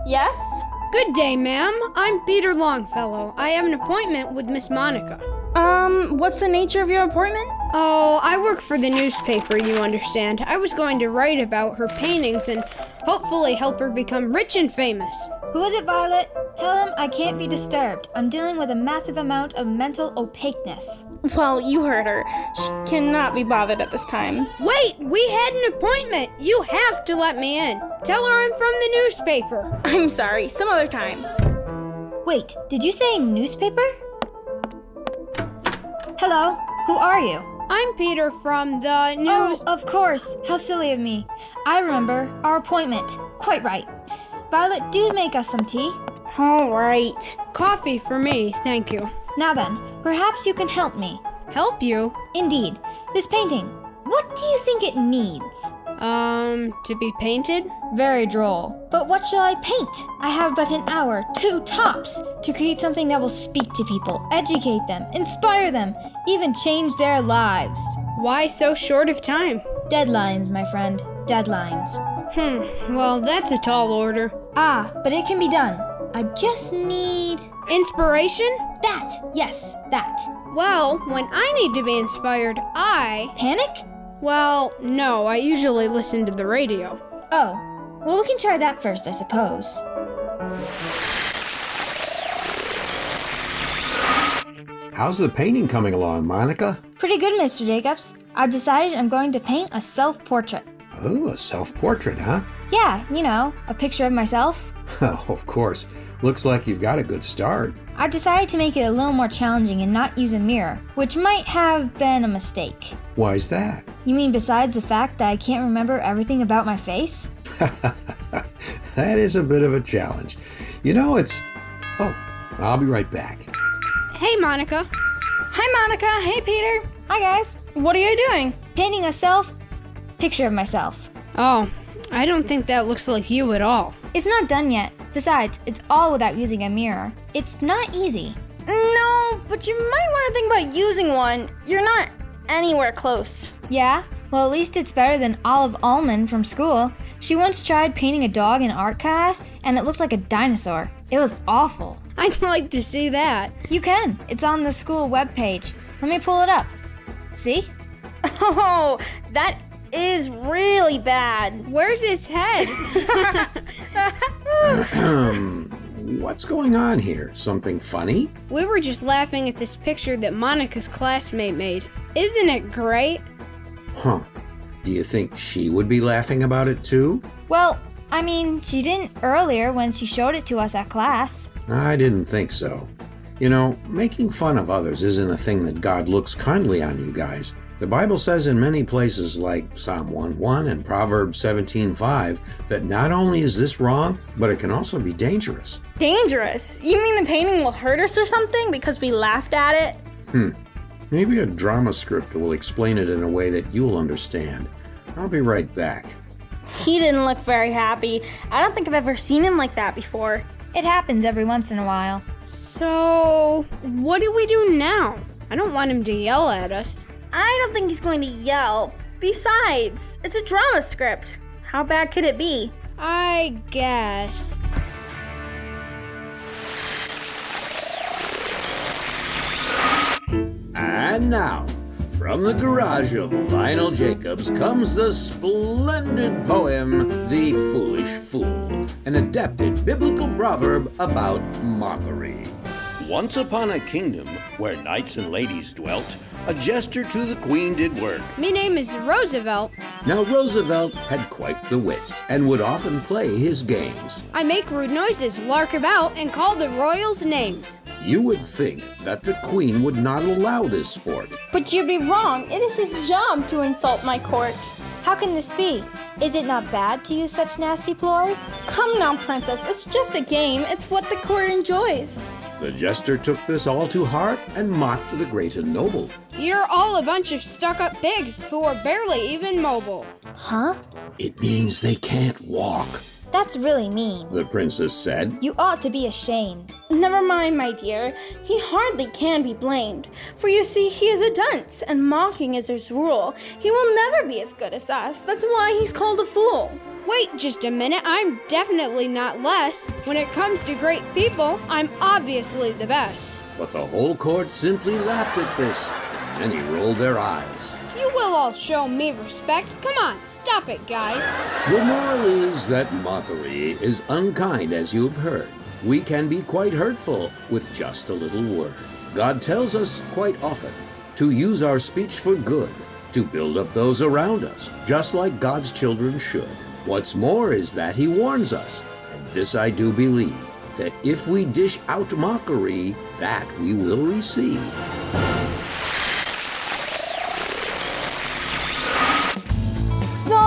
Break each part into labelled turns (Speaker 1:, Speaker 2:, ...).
Speaker 1: Yes?
Speaker 2: Good day, ma'am. I'm Peter Longfellow. I have an appointment with Miss Monica.
Speaker 1: What's the nature of your appointment?
Speaker 2: Oh, I work for the newspaper, you understand. I was going to write about her paintings and hopefully help her become rich and famous.
Speaker 3: Who is it, Violet? Tell him I can't be disturbed. I'm dealing with a massive amount of mental opaqueness.
Speaker 1: Well, you heard her. She cannot be bothered at this time.
Speaker 2: Wait, we had an appointment. You have to let me in. Tell her I'm from the newspaper.
Speaker 1: I'm sorry, some other time.
Speaker 3: Wait, did you say newspaper? Hello, who are you?
Speaker 2: I'm Peter from the news...
Speaker 3: Oh, of course. How silly of me. I remember our appointment. Quite right. Violet, do make us some tea.
Speaker 1: All right.
Speaker 2: Coffee for me, thank you.
Speaker 3: Now then, perhaps you can help me.
Speaker 2: Help you?
Speaker 3: Indeed. This painting, what do you think it needs?
Speaker 2: To be painted?
Speaker 3: Very droll. But what shall I paint? I have but an hour, 2 tops, to create something that will speak to people, educate them, inspire them, even change their lives.
Speaker 2: Why so short of time?
Speaker 3: Deadlines, my friend. Deadlines.
Speaker 2: Well, that's a tall order.
Speaker 3: Ah, but it can be done. I just need...
Speaker 2: Inspiration?
Speaker 3: That! Yes, that.
Speaker 2: Well, when I need to be inspired,
Speaker 3: Panic?
Speaker 2: Well, no, I usually listen to the radio.
Speaker 3: Oh, well, we can try that first, I suppose.
Speaker 4: How's the painting coming along, Monica?
Speaker 3: Pretty good, Mr. Jacobs. I've decided I'm going to paint a self-portrait.
Speaker 4: Oh, a self-portrait, huh?
Speaker 3: Yeah, you know, a picture of myself.
Speaker 4: Oh, of course. Looks like you've got a good start.
Speaker 3: I've decided to make it a little more challenging and not use a mirror, which might have been a mistake.
Speaker 4: Why's that?
Speaker 3: You mean besides the fact that I can't remember everything about my face?
Speaker 4: That is a bit of a challenge. You know, it's... Oh, I'll be right back.
Speaker 2: Hey, Monica.
Speaker 1: Hi, Monica. Hey, Peter.
Speaker 3: Hi, guys.
Speaker 1: What are you doing?
Speaker 3: Painting a picture of myself.
Speaker 2: Oh, I don't think that looks like you at all.
Speaker 3: It's not done yet. Besides, it's all without using a mirror. It's not easy.
Speaker 1: No, but you might want to think about using one. You're not anywhere close.
Speaker 3: Yeah? Well, at least it's better than Olive Almond from school. She once tried painting a dog in art class, and it looked like a dinosaur. It was awful.
Speaker 2: I'd like to see that.
Speaker 3: You can. It's on the school webpage. Let me pull it up. See?
Speaker 1: Oh, that is really bad.
Speaker 2: Where's his head?
Speaker 4: What's going on here? Something funny?
Speaker 2: We were just laughing at this picture that Monica's classmate made. Isn't it great?
Speaker 4: Huh. Do you think she would be laughing about it too?
Speaker 3: Well, I mean, she didn't earlier when she showed it to us at class.
Speaker 4: I didn't think so. You know, making fun of others isn't a thing that God looks kindly on you guys. The Bible says in many places like Psalm 1:1 and Proverbs 17:5 that not only is this wrong, but it can also be dangerous.
Speaker 1: Dangerous? You mean the painting will hurt us or something because we laughed at it?
Speaker 4: Maybe a drama script will explain it in a way that you'll understand. I'll be right back.
Speaker 1: He didn't look very happy. I don't think I've ever seen him like that before.
Speaker 3: It happens every once in a while.
Speaker 2: So, what do we do now? I don't want him to yell at us.
Speaker 1: I don't think he's going to yell. Besides, it's a drama script. How bad could it be?
Speaker 2: I guess.
Speaker 5: And now, from the garage of Lionel Jacobs comes the splendid poem, The Foolish Fool, an adapted biblical proverb about mockery. Once upon a kingdom where knights and ladies dwelt, a jester to the queen did work.
Speaker 2: Me name is Roosevelt.
Speaker 5: Now Roosevelt had quite the wit, and would often play his games.
Speaker 2: I make rude noises, lark about, and call the royals names.
Speaker 5: You would think that the queen would not allow this sport.
Speaker 1: But you'd be wrong. It is his job to insult my court.
Speaker 3: How can this be? Is it not bad to use such nasty ploys?
Speaker 1: Come now, princess. It's just a game. It's what the court enjoys.
Speaker 5: The jester took this all to heart and mocked the great and noble.
Speaker 2: You're all a bunch of stuck-up pigs who are barely even mobile.
Speaker 3: Huh?
Speaker 5: It means they can't walk,
Speaker 3: That's really mean.
Speaker 5: the princess said.
Speaker 3: You ought to be ashamed.
Speaker 1: Never mind, my dear. He hardly can be blamed. For you see, he is a dunce, and mocking is his rule. He will never be as good as us. That's why he's called a fool.
Speaker 2: Wait just a minute, I'm definitely not less. When it comes to great people, I'm obviously the best.
Speaker 5: But the whole court simply laughed at this, and many rolled their eyes.
Speaker 2: You will all show me respect. Come on, stop it, guys.
Speaker 5: The moral is that mockery is unkind, as you've heard. We can be quite hurtful with just a little word. God tells us quite often to use our speech for good, to build up those around us, just like God's children should. What's more is that He warns us, and this I do believe, that if we dish out mockery, that we will receive.
Speaker 1: So,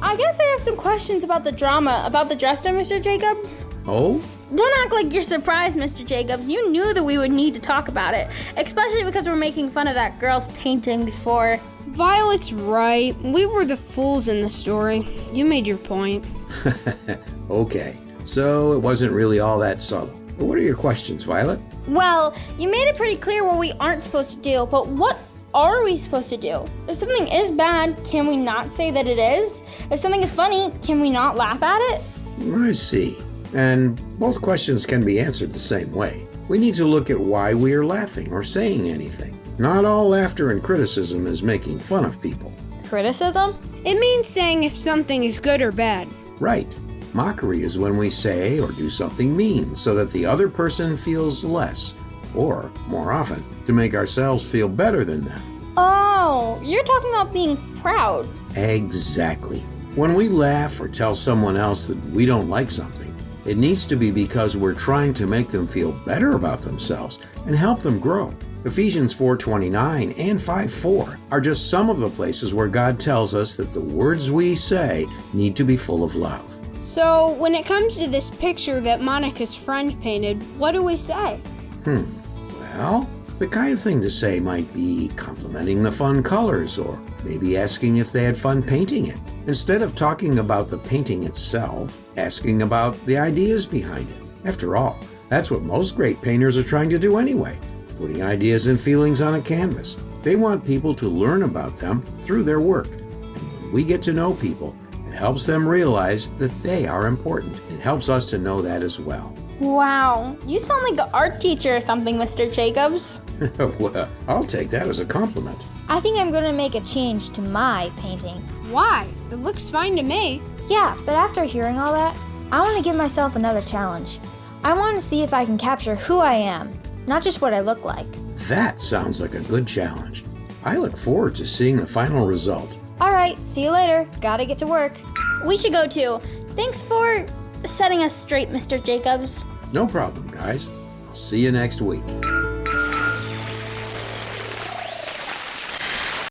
Speaker 1: I guess I have some questions about the drama, about the jester, Mr. Jacobs.
Speaker 4: Oh?
Speaker 1: Don't act like you're surprised, Mr. Jacobs. You knew that we would need to talk about it, especially because we're making fun of that girl's painting before.
Speaker 2: Violet's right. We were the fools in the story. You made your point.
Speaker 4: Okay, so it wasn't really all that subtle. But what are your questions, Violet?
Speaker 1: Well, you made it pretty clear what we aren't supposed to do, but what are we supposed to do? If something is bad, can we not say that it is? If something is funny, can we not laugh at it?
Speaker 4: I see. And both questions can be answered the same way. We need to look at why we are laughing or saying anything. Not all laughter and criticism is making fun of people.
Speaker 3: Criticism?
Speaker 2: It means saying if something is good or bad.
Speaker 4: Right. Mockery is when we say or do something mean so that the other person feels less, or, more often, to make ourselves feel better than them.
Speaker 1: Oh, you're talking about being proud.
Speaker 4: Exactly. When we laugh or tell someone else that we don't like something, it needs to be because we're trying to make them feel better about themselves and help them grow. Ephesians 4:29 and 5:4 are just some of the places where God tells us that the words we say need to be full of love.
Speaker 2: So, when it comes to this picture that Monica's friend painted, what do we say?
Speaker 4: Well, the kind of thing to say might be complimenting the fun colors, or maybe asking if they had fun painting it. Instead of talking about the painting itself, asking about the ideas behind it. After all, that's what most great painters are trying to do anyway, putting ideas and feelings on a canvas. They want people to learn about them through their work. And when we get to know people, it helps them realize that they are important. It helps us to know that as well.
Speaker 1: Wow, you sound like an art teacher or something, Mr. Jacobs.
Speaker 4: Well, I'll take that as a compliment.
Speaker 3: I think I'm gonna make a change to my painting.
Speaker 2: Why? It looks fine to me.
Speaker 3: Yeah, but after hearing all that, I want to give myself another challenge. I want to see if I can capture who I am, not just what I look like.
Speaker 4: That sounds like a good challenge. I look forward to seeing the final result.
Speaker 3: Alright, see you later. Gotta get to work.
Speaker 1: We should go too. Thanks for setting us straight, Mr. Jacobs.
Speaker 4: No problem, guys. See you next week.